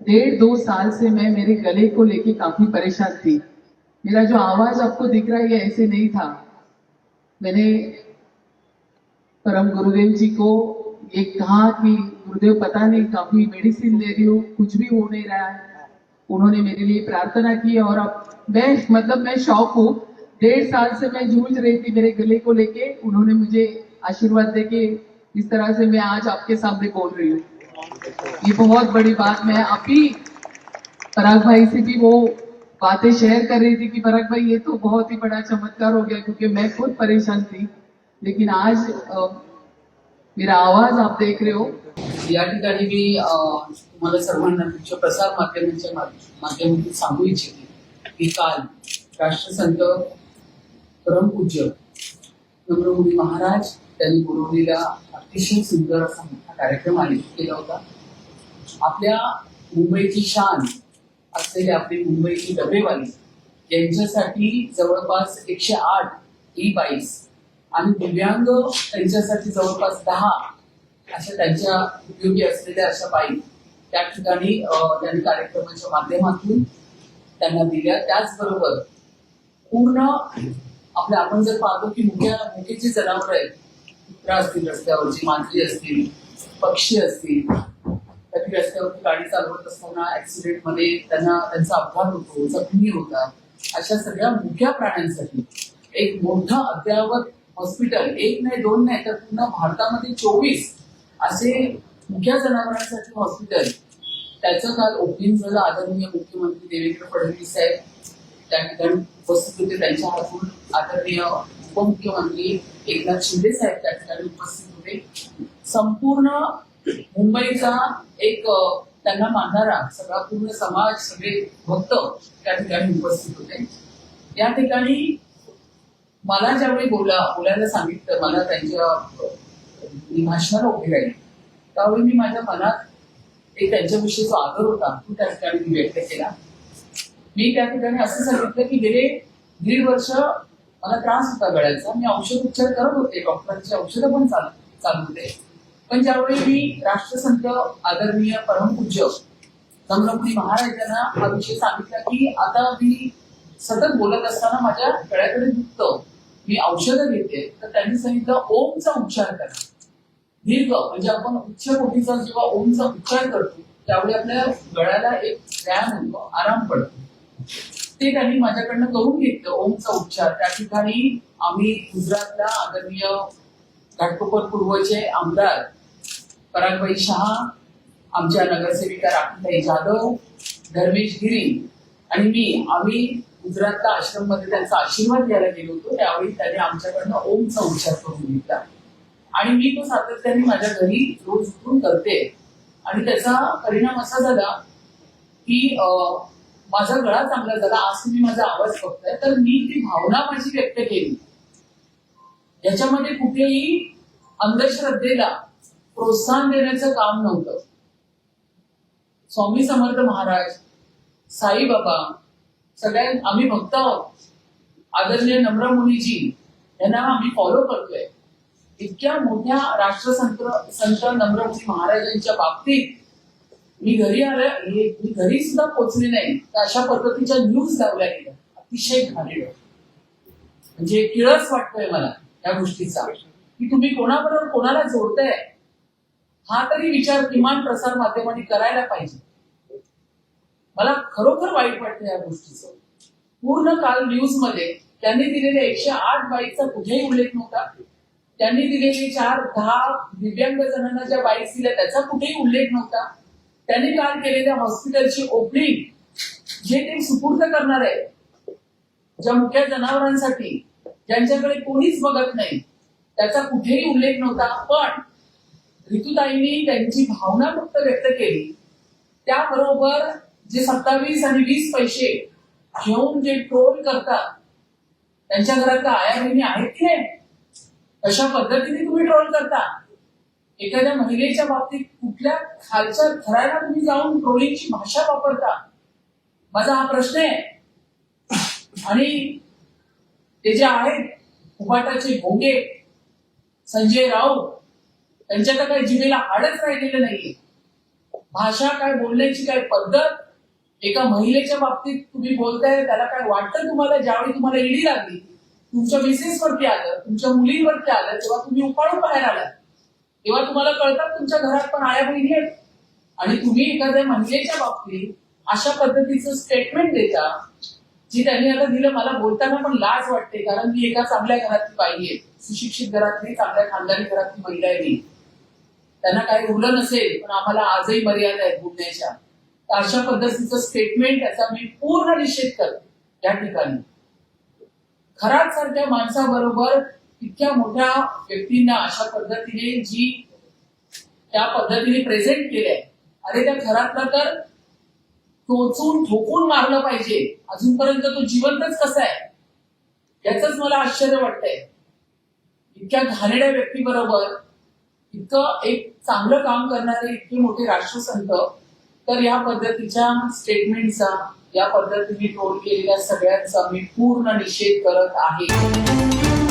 1.5-2 साल से मैं मेरे गले को लेके काफी परेशान थी। मेरा जो आवाज आपको दिख रहा है ये ऐसे नहीं था। मैंने परम गुरुदेव जी को ये कहा कि गुरुदेव पता नहीं काफी मेडिसिन ले रही हूँ, कुछ भी हो नहीं रहा है। उन्होंने मेरे लिए प्रार्थना की और अब मैं शौक हूँ। 1.5 साल से मैं जूझ रही थी मेरे गले को लेके, उन्होंने मुझे आशीर्वाद देके इस तरह से मैं आज आपके सामने बोल रही हूँ। ये बहुत बड़ी बात। मैं अभी पराग भाई से भी वो बातें शेयर कर रही थी कि पराग भाई ये तो बहुत ही बड़ा चमत्कार हो गया, क्योंकि मैं खुद परेशान थी, लेकिन आज मेरा आवाज आप देख रहे हो। या ठिकाणी मी तुम्हाला सर्वांना प्रसार माध्यमांच्या माध्यमातून सांगू इच्छिते की काल राष्ट्रसंत परमपूज्य नम्रमुनी महाराज त्यांनी बोलवलेला अतिशय सुंदर असा मोठा कार्यक्रम आयोजित केला होता। आपल्या मुंबईची शान असलेले आपली मुंबईची डबेवाली यांच्यासाठी जवळपास 108 ई-बाईक्स आणि दिव्यांग त्यांच्यासाठी जवळपास 10 अशा त्यांच्या उपयोगी असलेल्या अशा बाईक त्या ठिकाणी त्यांनी कार्यक्रमाच्या माध्यमातून त्यांना दिल्या। त्याचबरोबर पूर्ण आपल्या आपण जर पाहतो की मुख्य जनावर आहेत, कुत्रा असतील रस्त्यावरची, मांजरी असतील, पक्षी असतील, कधी रस्त्यावरती गाडी चालवत असताना ऍक्सिडेंट मध्ये त्यांचा अपघात होतो, जखमी होतात, अशा सगळ्या मुख्य प्राण्यांसाठी एक मोठं अद्ययावत हॉस्पिटल, एक नाही दोन नाही तर पूर्ण भारतामध्ये 24 असे मुख्य जनावरांसाठी हॉस्पिटल त्याचं काल ओपनिंग झालं। आदरणीय मुख्यमंत्री देवेंद्र फडणवीस साहेब त्या ठिकाणी उपस्थित होते, त्यांच्या हातून आदरणीय उपमुख्यमंत्री एकनाथ शिंदे साहेब त्या ठिकाणी उपस्थित होते। संपूर्ण मुंबईचा एक त्यांना मानणारा सगळा पूर्ण समाज, सगळे भक्त त्या ठिकाणी उपस्थित होते। या ठिकाणी मला ज्यावेळी बोलायला सांगितलं, मला त्यांच्या भाषणाला उभी राहिली, त्यावेळी मी माझ्या मनात एक त्यांच्याविषयीचा आदर होता तो त्या ठिकाणी मी व्यक्त केला। मी त्या ठिकाणी असं सांगितलं की गेले 1.5 वर्ष मला त्रास होता गळ्याचा, मी औषध उपचार करत होते, डॉक्टरांची औषधं पण चालू होते, पण ज्यावेळी मी राष्ट्रसंत आदरणीय परमपूज्य नम्रमुनी महाराजांना हा विषय सांगितला की आता मी सतत बोलत असताना माझ्या गळ्याकडे दुखतं, मी औषधं घेते, तर त्यांनी सांगितलं ओमचा उच्चार करा। दीर्घ म्हणजे आपण उच्च कोटीचा जेव्हा ओमचा उच्चार करतो त्यावेळी आपल्या गळ्याला एक व्यायाम होतो, आराम पडतो। ते त्यांनी माझ्याकडनं करून घेतलं ओमचा उच्चार। त्या ठिकाणी आम्ही गुजरातला आदरणीय घाटकोपर पूर्वचे आमदार परागबाई शहा, आमच्या नगरसेविका राखीताई जाधव, धर्मेश गिरी आणि आम्ही गुजरातला आश्रम मध्ये त्यांचा आशीर्वाद घ्यायला गेलो होतो। त्यावेळी त्यांनी आमच्याकडनं ओमचा उच्चार करून घेतला आणि मी तो सातत्याने माझ्या घरी रोज उठून करते आणि त्याचा परिणाम असा झाला की माझा गळा चांगला झाला। आज तुम्ही माझा आवाज बघताय तर मी ती भावना माझी व्यक्त केली, याच्यामध्ये कुठेही अंधश्रद्धेला प्रोत्साहन देण्याचं काम नव्हतं। स्वामी समर्थ महाराज, साईबाबा सगळ्या आम्ही भक्त आहोत, आदरणीय नम्रमुनीजी यांना आम्ही फॉलो करतोय। इतक्या मोठ्या राष्ट्रसंत नम्रमुनी महाराजांच्या बाबतीत मी घरी सुद्धा पोचले नाही, तर अशा पद्धतीच्या न्यूज लावल्या गेल्या, अतिशय घाणेरडं, म्हणजे किळस वाटतोय मला या गोष्टीचा की तुम्ही कोणाबरोबर कोणाला जोडताय हा तरी विचार किमान प्रसार माध्यमांनी करायला पाहिजे। मला खरोखर वाईट वाटतं या गोष्टीचं। पूर्ण काल न्यूज मध्ये त्यांनी दिलेल्या 108 बाईकचा कुठेही उल्लेख नव्हता, त्यांनी दिलेले 4-10 दिव्यांग जणांना ज्या बाईक्स दिल्या त्याचा कुठेही उल्लेख नव्हता, त्यांनी काल केलेल्या हॉस्पिटलची ओपनिंग जे ते सुपूर्द करणार आहे ज्या मुख्य जनावरांसाठी ज्यांच्याकडे कोणीच बघत नाही त्याचा कुठेही उल्लेख नव्हता। पण ऋतुताईंनी त्यांची भावना फक्त व्यक्त केली, त्याबरोबर जे 27 आणि 20 पैसे घेऊन जे ट्रोल करतात, त्यांच्या घरातल्या आया बहिणी आहेत की नाही, अशा पद्धतीने तुम्ही ट्रोल करता। एखाद्या महिलेच्या बाबतीत कुठल्या खालच्या थराला तुम्ही जाऊन ट्रोलिंगची भाषा वापरता, माझा हा प्रश्न आहे। आणि ते जे आहेत उबाटाचे भोंगे संजय राऊत, त्यांच्याकडे काही जिभेला हाडच राहिलेलं नाहीये, भाषा काय, बोलण्याची काय पद्धत, एका महिलेच्या बाबतीत तुम्ही बोलताय त्याला काय वाटतं तुम्हाला? ज्यावेळी तुम्हाला ईडी लागली, तुमच्या मिसेसवरती आलं, तुमच्या मुलींवरती आलं, तेव्हा तुम्ही उपाडून बाहेर आलात, तेव्हा तुम्हाला कळतात तुमच्या घरात पण आया बहिणी आहेत. आणि तुम्ही एखाद्या महिलेच्या बाबतीत अशा पद्धतीचं स्टेटमेंट देता, जी त्यांनी आता दिलं. मला बोलताना पण लाज वाटते, कारण मी एका चांगल्या घरातली बाई आहे, सुशिक्षित घरातली, चांगल्या खानदानी घरातली महिला आहे मी. त्यांना काही उरलं नसेल, पण आम्हाला आजही मर्यादा आहेत बोलण्याच्या. तर अशा पद्धतीचं स्टेटमेंट याचा मी पूर्ण निषेध करते या ठिकाणी. खरात सारख्या माणसाबरोबर इतक्या मोठ्या व्यक्तींना अशा पद्धतीने जी त्या पद्धतीने प्रेझेंट केलंय, अरे त्या खरातला तर टोचून ठोकून मारलं पाहिजे. अजूनपर्यंत तो जिवंतच कसा आहे याच मला आश्चर्य वाटतंय. इतक्या घाणेड्या व्यक्तीबरोबर इतकं एक चांगलं काम करणारे इतके मोठे राष्ट्रसंत, तर या पद्धतीच्या स्टेटमेंटचा, या पद्धतीने ट्रोल केलेल्या सगळ्यांचा मी पूर्ण निषेध करत आहे.